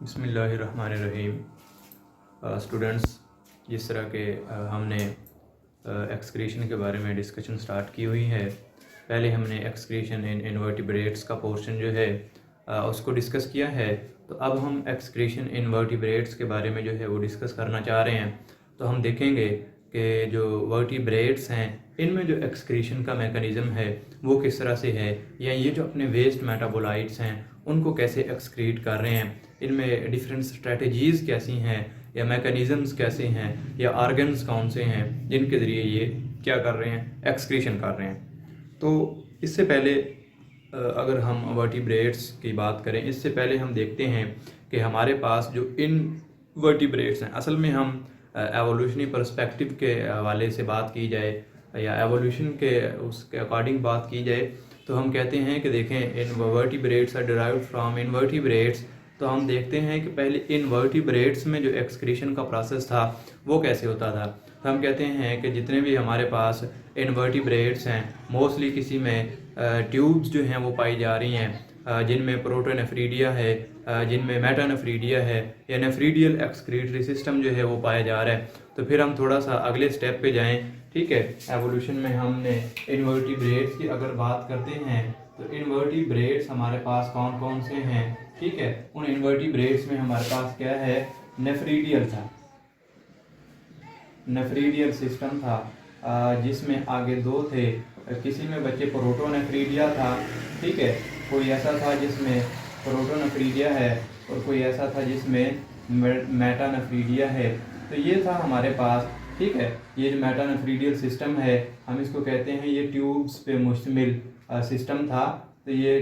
बिस्मिल्लाहिर्रहमानिर्रहीम। स्टूडेंट्स, जिस तरह के हमने एक्सक्रीशन के बारे में डिस्कशन स्टार्ट की हुई है। पहले हमने एक्सक्रीशन इन इनवर्टिब्रेट्स का पोर्शन जो है उसको डिस्कस किया है। तो अब हम एक्सक्रीशन इन वर्टिब्रेट्स के बारे में जो है वो डिस्कस करना चाह रहे हैं। तो हम देखेंगे कि जो वर्टिब्रेट्स हैं इनमें जो एक्सक्रीशन का मेकनिज़म है वो किस तरह से है, या ये जो अपने वेस्ट मेटाबोलाइट्स हैं उनको कैसे एक्सक्रीट कर रहे हैं, इनमें डिफरेंट स्ट्रेटजीज़ कैसी हैं या मैकेनिज़म्स कैसे हैं या आर्गन्स कौन से हैं जिनके ज़रिए ये क्या कर रहे हैं, एक्सक्रीशन कर रहे हैं। तो इससे पहले अगर हम वर्टिब्रेट्स की बात करें, इससे पहले हम देखते हैं कि हमारे पास जो इन वर्टिब्रेट्स हैं, असल में हम एवोल्यूशनरी पर्सपेक्टिव के हवाले से बात की जाए या एवोल्यूशन के उसके अकॉर्डिंग बात की जाए तो हम कहते हैं कि देखें invertebrates are derived from invertebrates. तो हम देखते हैं कि पहले इनवर्टिब्रेट्स में जो एक्सक्रीशन का प्रोसेस था वो कैसे होता था। तो हम कहते हैं कि जितने भी हमारे पास इनवर्टिब्रेट्स हैं मोस्टली किसी में ट्यूब्स जो हैं वो पाई जा रही हैं, जिनमें प्रोटोनेफ्रीडिया है, जिनमें मेटानेफ्रीडिया है या नेफ्रीडियल एक्सक्रीटरी सिस्टम जो है वो पाया जा रहा है। तो फिर हम थोड़ा सा अगले स्टेप पे जाएं। ठीक है, एवोल्यूशन में हमने इनवर्टिब्रेट्स की अगर बात करते हैं तो इनवर्टिब्रेट्स हमारे पास कौन कौन से हैं। ठीक है, उन इनवर्टिब्रेट्स में हमारे पास क्या है, नेफ्रीडियल था, नेफ्रीडियल सिस्टम था, जिसमें आगे दो थे। किसी में बच्चे प्रोटोनेफ्रीडिया था, ठीक है, कोई ऐसा था जिसमें प्रोटोनेफ्रीडिया है और कोई ऐसा था जिसमें मेटानेफ्रीडिया है। तो ये था हमारे पास। ठीक है, ये जो मेटानेफ्रीडियल सिस्टम है हम इसको कहते हैं, ये ट्यूब्स पे मुश्तमिल सिस्टम था। तो ये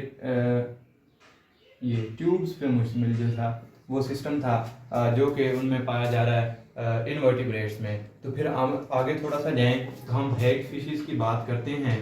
ट्यूब्स पे मुश्तमिल जो था वो सिस्टम था जो कि उनमें पाया जा रहा है इनवर्टिब्रेट्स में। तो फिर हम आगे थोड़ा सा जाएं तो हम हैग फिशेस की बात करते हैं।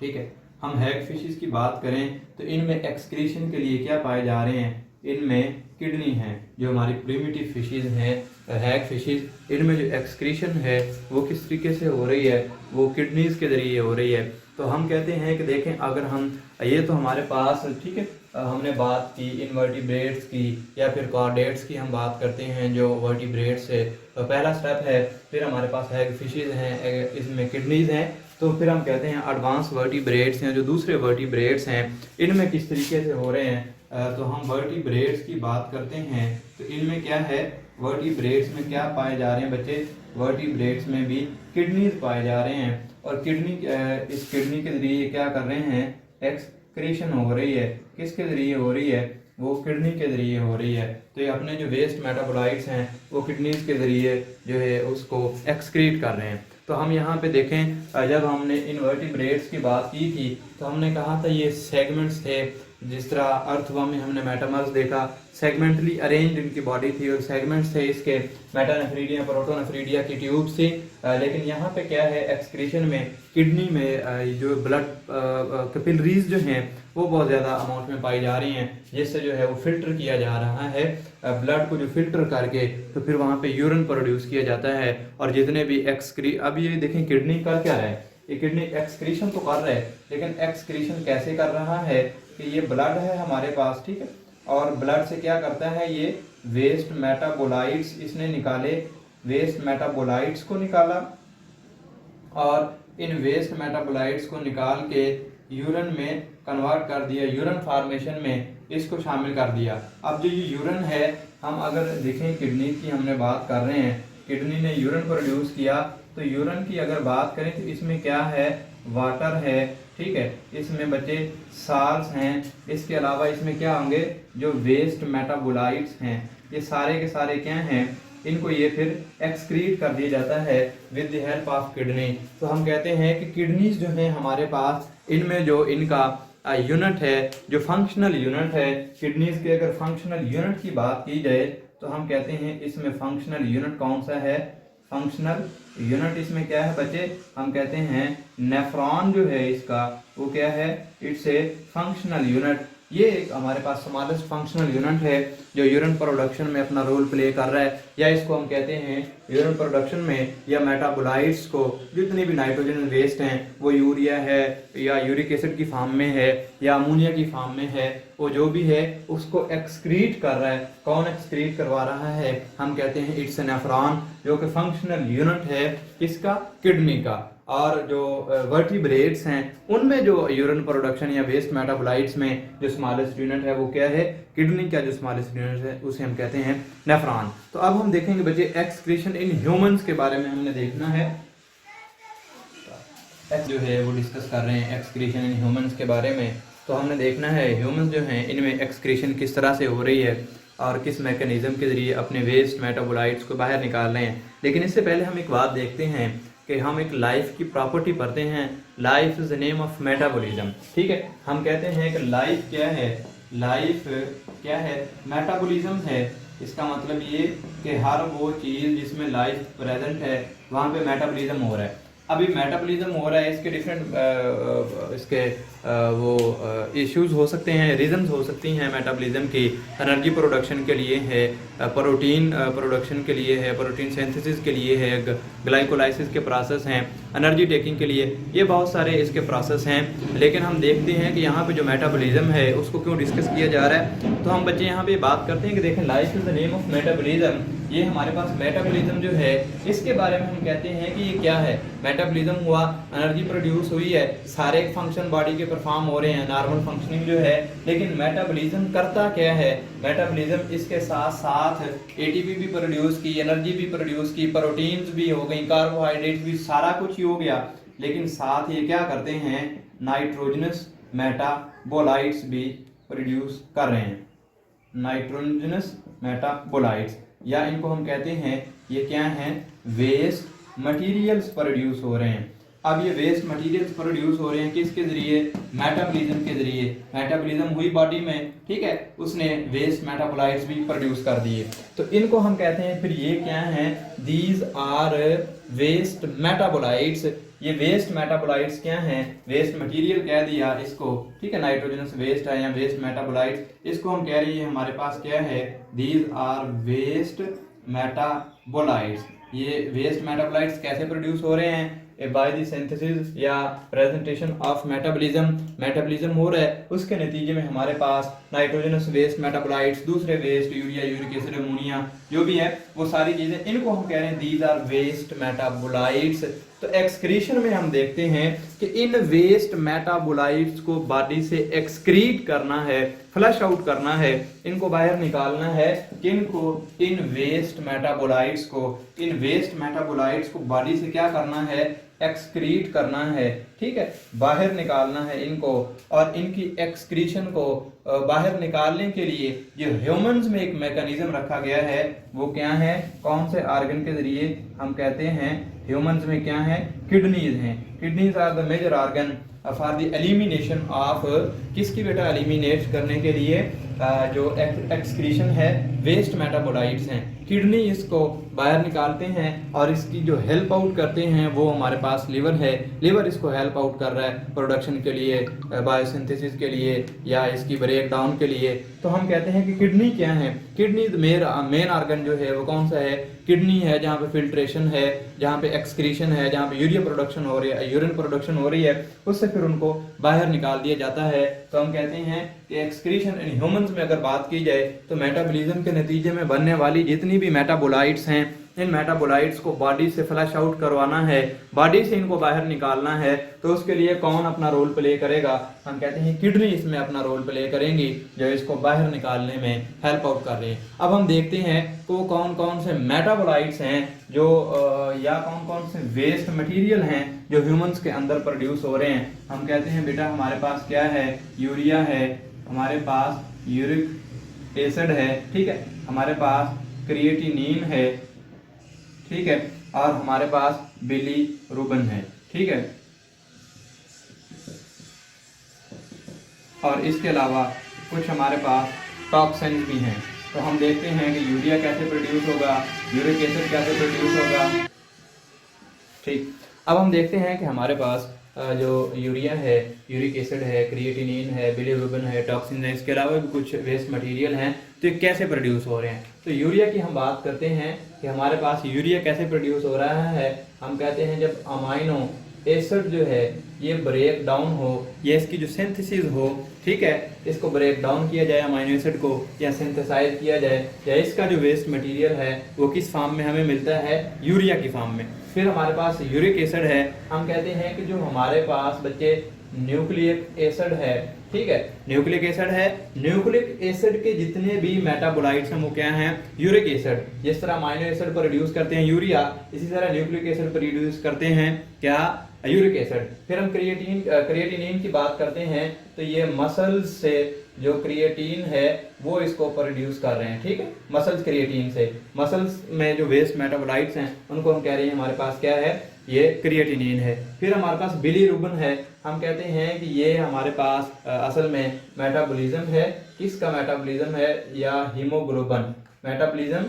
ठीक है, हम हैग फिशेस की बात करें तो इनमें एक्सक्रीशन के लिए क्या पाए जा रहे हैं, इनमें किडनी है। जो हमारी प्रिमिटिव फिशेस हैं हैग फिशेस, इनमें जो एक्सक्रीशन है वो किस तरीके से हो रही है, वो किडनीज के जरिए हो रही है। तो हम कहते हैं कि देखें, अगर हम ये तो हमारे पास, ठीक है, हमने बात की इनवर्टिब्रेट्स की या फिर कॉर्डेट्स की हम बात करते हैं जो वर्टिब्रेट्स है। तो पहला स्टेप है, फिर हमारे पास हैग फिशेस हैं, इसमें किडनीज हैं। तो फिर हम कहते हैं एडवांस वर्टिब्रेट्स हैं, जो दूसरे वर्टिब्रेट्स हैं इनमें किस तरीके से हो रहे हैं। तो हम वर्टिब्रेट्स की बात करते हैं तो इनमें क्या है, वर्टिब्रेट्स में क्या पाए जा रहे हैं बच्चे, वर्टिब्रेट्स में भी किडनीज पाए जा रहे हैं। और किडनी, इस किडनी के जरिए क्या कर रहे हैं, एक्सक्रीशन हो रही है। किसके जरिए हो रही है, वो किडनी के जरिए हो रही है। तो ये अपने जो वेस्ट मेटाबोलाइट्स हैं वो किडनीज के जरिए जो है उसको एक्सक्रीट कर रहे हैं। तो हम यहाँ पे देखें, जब हमने इनवर्टिब्रेट्स की बात की थी तो हमने कहा था ये सेगमेंट्स थे। जिस तरह अर्थवर्म में हमने मेटामर्स देखा, सेगमेंटली अरेंज्ड इनकी बॉडी थी और सेगमेंट्स थे इसके, मेटानेफ्रीडिया प्रोटोनेफ्रीडिया की ट्यूब्स थी। लेकिन यहाँ पे क्या है, एक्सक्रीशन में किडनी में जो ब्लड कैपिलरीज जो हैं वो बहुत ज़्यादा अमाउंट में पाई जा रही हैं, जिससे जो है वो फिल्टर किया जा रहा है ब्लड को, जो फिल्टर करके तो फिर वहाँ पे यूरिन प्रोड्यूस किया जाता है। और जितने भी अब ये देखें किडनी कर क्या रहा है, ये किडनी एक्सक्रीशन तो कर रहा है, लेकिन एक्सक्रीशन कैसे कर रहा है कि ये ब्लड है हमारे पास, ठीक है, और ब्लड से क्या करता है, ये वेस्ट मेटाबोलाइट्स इसने निकाले, वेस्ट मेटाबोलाइट्स को निकाला और इन वेस्ट मेटाबोलाइट्स को निकाल के यूरिन में कन्वर्ट कर दिया, यूरिन फॉर्मेशन में इसको शामिल कर दिया। अब जो ये यूरिन है, हम अगर देखें किडनी की हमने बात कर रहे हैं, किडनी ने यूरिन प्रोड्यूस किया। तो यूरिन की अगर बात करें तो इसमें क्या है, वाटर है, ठीक है, इसमें बच्चे साल्स हैं। इसके अलावा इसमें क्या होंगे, जो वेस्ट मेटाबोलाइट्स हैं ये सारे के सारे क्या हैं, इनको ये फिर एक्सक्रीट कर दिया जाता है with the help of kidney. तो हम कहते हैं कि किडनीज जो हैं हमारे पास, इनमें जो इनका यूनिट है, जो फंक्शनल यूनिट है किडनीज के, अगर फंक्शनल यूनिट की बात की जाए तो हम कहते हैं इसमें फंक्शनल यूनिट कौन सा है, फंक्शनल यूनिट इसमें क्या है बच्चे, हम कहते हैं नेफ्रॉन जो है इसका वो क्या है, इट्स ए फंक्शनल यूनिट। ये एक हमारे पास स्मॉलेस्ट फंक्शनल यूनिट है जो यूरिन प्रोडक्शन में अपना रोल प्ले कर रहा है, या इसको हम कहते हैं यूरिन प्रोडक्शन में या मेटाबोलाइट्स को जितने भी नाइट्रोजन वेस्ट हैं, वो यूरिया है या यूरिक एसिड की फॉर्म में है या अमोनिया की फॉर्म में है, वो जो भी है उसको एक्सक्रीट कर रहा है। कौन एक्सक्रीट करवा रहा है? हम कहते हैं इट्स नेफ्रॉन, जो कि फंक्शनल यूनिट है इसका, किडनी का। और जो वर्टिब्रेट्स हैं उनमें जो यूरिन प्रोडक्शन या वेस्ट मेटाबोलाइट्स में जो स्मॉलेस्ट यूनिट है वो क्या है? किडनी का जो स्मॉलेस्ट यूनिट है उसे हम कहते हैं नेफ्रॉन। तो अब हम देखेंगे बच्चे एक्सक्रीशन इन ह्यूमंस के बारे में हमने देखना है, जो है वो डिस्कस कर रहे हैं एक्सक्रीशन इन ह्यूमंस के बारे में। तो हमने देखना है ह्यूमंस जो हैं इनमें एक्सक्रीशन किस तरह से हो रही है और किस मैकेनिज्म के जरिए अपने वेस्ट मेटाबोलाइट्स को बाहर निकाल रहे हैं। लेकिन इससे पहले हम एक बात देखते हैं कि हम एक लाइफ की प्रॉपर्टी पढ़ते हैं, life is the name of metabolism. ठीक है, हम कहते हैं कि लाइफ क्या है? लाइफ क्या है? मेटाबॉलिज्म है। इसका मतलब ये कि हर वो चीज़ जिसमें लाइफ प्रेजेंट है वहाँ पे मेटाबॉलिज्म हो रहा है। अभी मेटाबॉलिज्म हो रहा है, इसके डिफरेंट इसके वो इश्यूज हो सकते हैं, रीजंस हो सकती हैं मेटाबॉलिज्म की। एनर्जी प्रोडक्शन के लिए है, प्रोटीन प्रोडक्शन के लिए है, प्रोटीन सिंथेसिस के लिए है, ग्लाइकोलाइसिस के प्रोसेस हैं, एनर्जी टेकिंग के लिए, ये बहुत सारे इसके प्रोसेस हैं। लेकिन हम देखते हैं कि यहाँ पे जो मेटाबॉलिज्म है उसको क्यों डिस्कस किया जा रहा है। तो हम बच्चे यहाँ पे बात करते हैं कि देखें life is the name of metabolism. ये हमारे पास मेटाबॉलिज्म जो है इसके बारे में हम कहते हैं कि ये क्या है? मेटाबॉलिज्म हुआ, एनर्जी प्रोड्यूस हुई है, सारे फंक्शन बॉडी के परफॉर्म हो रहे हैं, नॉर्मल फंक्शनिंग जो है। लेकिन मेटाबॉलिज्म करता क्या है? मेटाबॉलिज्म इसके साथ साथ एटीपी भी प्रोड्यूस की, एनर्जी भी प्रोड्यूस की, प्रोटीन्स भी हो गई, कार्बोहाइड्रेट्स भी, सारा कुछ ही हो गया। लेकिन साथ ये क्या करते हैं? नाइट्रोजनस मेटाबोलाइट्स भी प्रोड्यूस कर रहे हैं। नाइट्रोजनस मेटाबोलाइट्स, या इनको हम कहते हैं ये क्या हैं? वेस्ट मटेरियल्स प्रोड्यूस हो रहे हैं। अब ये वेस्ट मटेरियल्स प्रोड्यूस हो रहे हैं किसके जरिए? मेटाबॉलिज्म के जरिए। मेटाबॉलिज्म हुई बॉडी में, ठीक है, उसने वेस्ट मेटाबोलाइट्स भी प्रोड्यूस कर दिए। तो इनको हम कहते हैं, फिर ये क्या हैं? These are waste metabolites. ये वेस्ट मेटाबोलाइट्स क्या हैं? वेस्ट मटेरियल कह दिया इसको, ठीक है, नाइट्रोजनस वेस्ट है या वेस्ट मेटाबोलाइट्स, इसको हम कह रही है हमारे पास क्या है? These are waste metabolites. ये वेस्ट मेटाबोलाइट्स कैसे प्रोड्यूस हो रहे हैं? बाय द सिंथेसिस या प्रेजेंटेशन ऑफ मेटाबॉलिज्म। मेटाबॉलिज्म हो रहा है, उसके नतीजे में हमारे पास नाइट्रोजनस वेस्ट मेटाबोलाइट्स, दूसरे waste, urea, uric acid, ammonia, जो भी है वो सारी चीजें, इनको हम कह रहे हैं दीज आर वेस्ट मेटाबोलाइट्स। तो एक्सक्रीशन में हम देखते हैं कि इन वेस्ट मेटाबोलाइट्स को बॉडी से एक्सक्रीट करना है, फ्लश आउट करना है, इनको बाहर निकालना है। किनको? इन वेस्ट मेटाबोलाइट्स को। इन वेस्ट मेटाबोलाइट्स को बॉडी से क्या करना है? एक्सक्रीट करना है, ठीक है, बाहर निकालना है इनको। और इनकी एक्सक्रीशन को बाहर निकालने के लिए जो ह्यूमंस में एक मैकेनिज्म रखा गया है वो क्या है? कौन से ऑर्गन के जरिए? हम कहते हैं ह्यूमंस में क्या है? किडनीज हैं। Kidneys are the major organ for the elimination of, किसकी बेटा? एलिमिनेट करने के लिए जो एक्सक्रीशन है वेस्ट मेटाबोलाइट्स हैं। किडनी इसको बाहर निकालते हैं और इसकी जो हेल्प आउट करते हैं वो हमारे पास लीवर है। लीवर इसको हेल्प आउट कर रहा है प्रोडक्शन के लिए, बायोसिंथेसिस के लिए या इसकी ब्रेक डाउन के लिए। तो हम कहते हैं कि किडनी क्या है? किडनी मेन ऑर्गन जो है वो कौन सा है? किडनी है, जहाँ पे फिल्ट्रेशन है, जहाँ पे एक्सक्रीशन है, जहाँ पे यूरिया प्रोडक्शन हो रही है, यूरिन प्रोडक्शन हो रही है, उससे फिर उनको बाहर निकाल दिया जाता है। तो हम कहते हैं कि एक्सक्रीशन इन ह्यूमंस में अगर बात की जाए तो मेटाबॉलिज्म के नतीजे में बनने वाली जितनी भी मेटाबोलाइट्स हैं, इन मेटाबोलाइट्स को बॉडी से फ्लश आउट करवाना है, बॉडी से इनको बाहर निकालना है। तो उसके लिए कौन अपना रोल प्ले करेगा? हम कहते हैं किडनी इसमें अपना रोल प्ले करेंगी, जो इसको बाहर निकालने में हेल्प आउट कर रही है। अब हम देखते हैं वो कौन कौन से मेटाबोलाइट्स हैं जो या कौन कौन से वेस्ट मटेरियल हैं जो ह्यूमंस के अंदर प्रोड्यूस हो रहे हैं। हम कहते हैं बेटा हमारे पास क्या है? यूरिया है, हमारे पास यूरिक एसिड है, ठीक है, हमारे पास क्रिएटिनिन है, ठीक है, और हमारे पास बिलीरुबिन है, ठीक है, और इसके अलावा कुछ हमारे पास टॉक्सिन भी हैं। तो हम देखते हैं कि यूरिया कैसे प्रोड्यूस होगा, यूरिक एसिड कैसे प्रोड्यूस होगा, ठीक। अब हम देखते हैं कि हमारे पास जो यूरिया है, यूरिक एसिड है, क्रिएटिनिन है, बिलीरुबिन है, टॉक्सिन है, इसके अलावा भी कुछ वेस्ट मटेरियल हैं, तो ये कैसे प्रोड्यूस हो रहे हैं। तो यूरिया की हम बात करते हैं कि हमारे पास यूरिया कैसे प्रोड्यूस हो रहा है। हम कहते हैं जब अमाइनो एसिड जो है ये ब्रेक डाउन हो, ये इसकी जो सिंथेसिस हो, ठीक है, इसको ब्रेक डाउन किया जाए अमाइनो एसिड को, या सिंथेसाइज किया जाए, या इसका जो वेस्ट मटेरियल है वो किस फॉर्म में हमें मिलता है, यूरिया की फॉर्म में। फिर हमारे पास यूरिक एसिड है। हम कहते हैं कि जो हमारे पास बच्चे न्यूक्लिक एसिड है, ठीक है, न्यूक्लिक एसिड है, न्यूक्लिक एसिड के जितने भी मेटाबोलाइट्स हैं वो क्या हैं, यूरिक एसिड। जिस तरह अमाइनो एसिड प्रोड्यूस करते हैं यूरिया, इसी तरह न्यूक्लिक एसिड प्रोड्यूस करते हैं क्या, यूरिक एसिड। फिर हम क्रिएटिनिन की बात करते हैं, तो ये मसल्स से जो क्रिएटिन है वो इसको प्रोड्यूस कर रहे हैं, ठीक है, मसल्स क्रिएटिन से। मसल्स में जो वेस्ट मेटाबोलाइट्स हैं उनको हम कह रहे हैं हमारे पास क्या है, ये क्रिएटिनिन है। फिर हमारे पास बिलीरुबिन है। हम कहते हैं कि ये हमारे पास असल में मेटाबॉलिज्म है, किसका मेटाबॉलिज्म है, या हीमोग्लोबिन मेटाबॉलिज्म,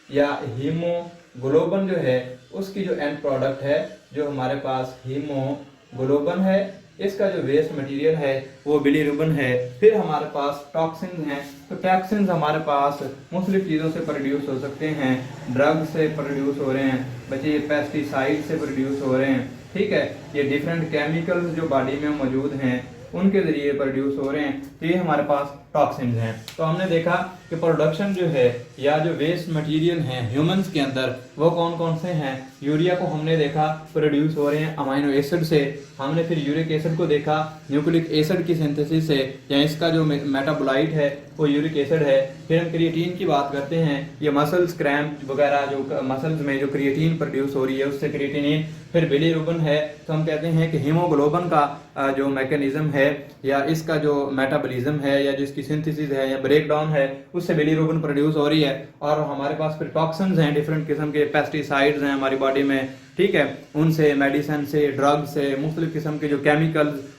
या हीमोग्लोबिन जो है उसकी जो एंड प्रोडक्ट है, जो हमारे पास हीमोग्लोबिन है, इसका जो वेस्ट मटेरियल है वो बिलीरुबिन है। फिर हमारे पास टॉक्सिन हैं। तो टॉक्सिन हमारे पास मुख्तलिफ चीज़ों से प्रोड्यूस हो सकते हैं, ड्रग से प्रोड्यूस हो रहे हैं बच्चे, ये पेस्टिसाइड से प्रोड्यूस हो रहे हैं, ठीक है, ये डिफरेंट केमिकल्स जो बॉडी में मौजूद हैं उनके ज़रिए प्रोड्यूस हो रहे हैं। तो ये हमारे पास टॉक्सिन्स हैं। तो हमने देखा कि प्रोडक्शन जो है या जो वेस्ट मटेरियल हैं ह्यूमंस के अंदर वो कौन कौन से हैं। यूरिया को हमने देखा प्रोड्यूस हो रहे हैं अमाइनो एसिड से। हमने फिर यूरिक एसिड को देखा न्यूक्लिक एसिड की सिंथेसिस से, या इसका जो मेटाबोलाइट है वो यूरिक एसिड है। फिर हम क्रिएटिन की बात करते हैं, ये मसल्स क्रैम्प वगैरह जो मसल्स में जो क्रिएटिन प्रोड्यूस हो रही है उससे क्रिएटिनिन। फिर बिलीरुबिन है, तो हम कहते हैं कि हीमोग्लोबिन का जो मैकेनिज्म है या इसका जो मेटाबॉलिज्म है या जिसकी सिंथेसिस है या ब्रेक डाउन है उससे बिलीरुबिन प्रोड्यूस हो रही है। और हमारे पास फिर टॉक्सिन्स हैं, डिफरेंट किस्म के पेस्टिसाइड्स हैं हमारी बॉडी में, ठीक है, उनसे, मेडिसिन से, ड्रग से, मुख्तलिफ किस्म के जो केमिकल्स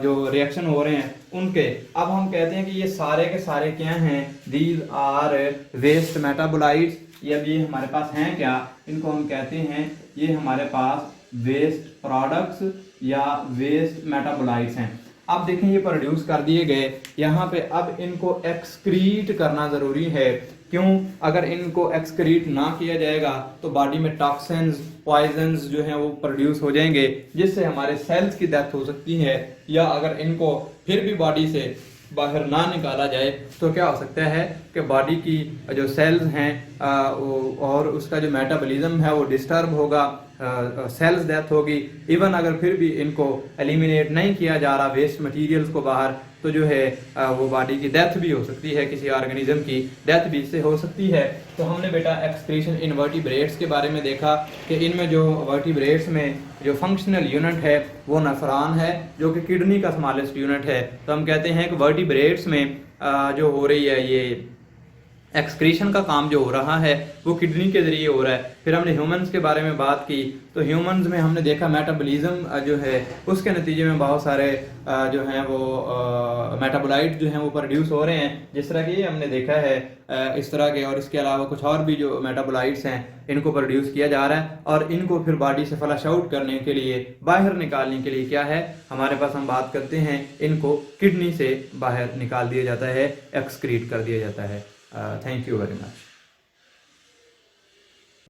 जो रिएक्शन हो रहे हैं उनके। अब हम कहते हैं कि ये सारे के सारे क्या हैं, दीज आर वेस्ट मेटाबोलाइट्स। ये हमारे पास हैं क्या, इनको हम कहते हैं ये हमारे पास वेस्ट प्रोडक्ट्स या वेस्ट मेटाबोलाइट्स हैं। अब देखें ये प्रोड्यूस कर दिए गए, यहाँ पे अब इनको एक्सक्रीट करना जरूरी है। क्यों, अगर इनको एक्सक्रीट ना किया जाएगा तो बॉडी में टॉक्सिन्स, पॉइजन्स जो हैं वो प्रोड्यूस हो जाएंगे, जिससे हमारे सेल्स की डेथ हो सकती है। या अगर इनको फिर भी बॉडी से बाहर ना निकाला जाए तो क्या हो सकता है कि बॉडी की जो सेल्स हैं और उसका जो मेटाबॉलिज्म है वो डिस्टर्ब होगा, सेल्स डेथ होगी। इवन अगर फिर भी इनको एलिमिनेट नहीं किया जा रहा वेस्ट मटेरियल्स को बाहर, तो जो है वो बॉडी की डेथ भी हो सकती है, किसी ऑर्गेनिज्म की डेथ भी इससे हो सकती है। तो हमने बेटा एक्सक्रीशन इन वर्टिब्रेट्स के बारे में देखा कि इनमें जो वर्टिब्रेट्स में जो फंक्शनल यूनिट है वो नेफ्रॉन है, जो कि किडनी का स्मॉलेस्ट यूनिट है। तो हम कहते हैं कि वर्टिब्रेट्स में जो हो रही है ये एक्सक्रीशन का काम जो हो रहा है वो किडनी के जरिए हो रहा है। फिर हमने ह्यूमंस के बारे में बात की, तो ह्यूमंस में हमने देखा मेटाबॉलिज्म जो है उसके नतीजे में बहुत सारे जो हैं वो मेटाबोलाइट जो हैं वो प्रोड्यूस हो रहे हैं, जिस तरह की हमने देखा है इस तरह के। और इसके अलावा कुछ और भी जो मेटाबोलाइट्स हैं इनको प्रोड्यूस किया जा रहा है, और इनको फिर बॉडी से फ्लश आउट करने के लिए, बाहर निकालने के लिए क्या है हमारे पास, हम बात करते हैं इनको किडनी से बाहर निकाल दिया जाता है, एक्सक्रीट कर दिया जाता है। Thank you very much.